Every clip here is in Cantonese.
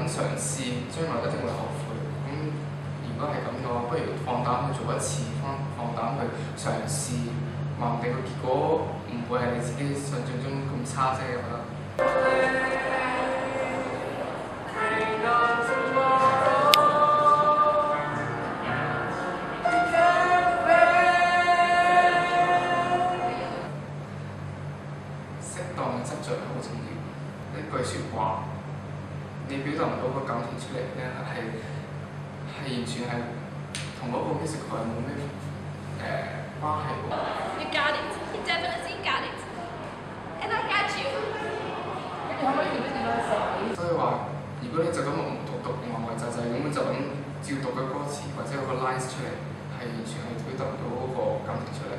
嘗試，將來一定會後悔。咁如果係咁嘅話，不如放膽去做一次，放膽去嘗試，話唔定個結果唔會係你自己想象中咁差啫，我覺得。適當嘅執着好重要。一句説話，你表達唔到個感情出嚟咧，係完全係同嗰個 musical 係冇咩關係喎。You got it. You definitely got it. And I got you. 跟住可唔可以點樣寫？所以話，如果你就咁讀呆就咁就咁照讀嘅歌詞或者有個 lines 出嚟，係完全係表達唔到嗰個感情出嚟。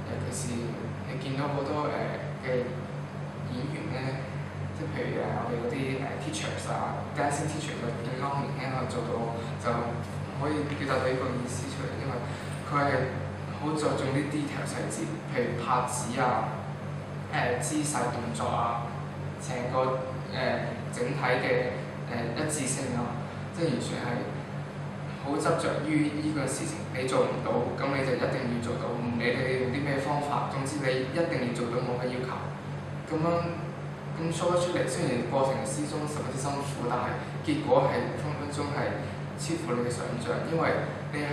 尤其是你見到好多嘅演員咧，即係譬如我哋嗰啲teachers 啊 dancing teachers 啊，幾多年輕可能做到就可以表達到呢個意思出嚟，因為佢係好着重啲 detail 細節，譬如拍子啊、姿勢動作啊，成個整體嘅一致性啊，即係完全係好執着於呢個事情。你做唔到，咁你就一定要做到，唔理你用啲咩方法，總之你一定要做到我嘅要求。咁樣咁 show 得出嚟，雖然過程之中十分之辛苦，但係結果係分分鐘係超乎你嘅想像，因為你喺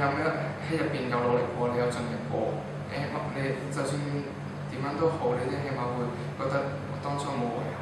入邊有努力過，你有盡力過，你就算點樣都好，你都起碼會覺得我當初冇遺憾。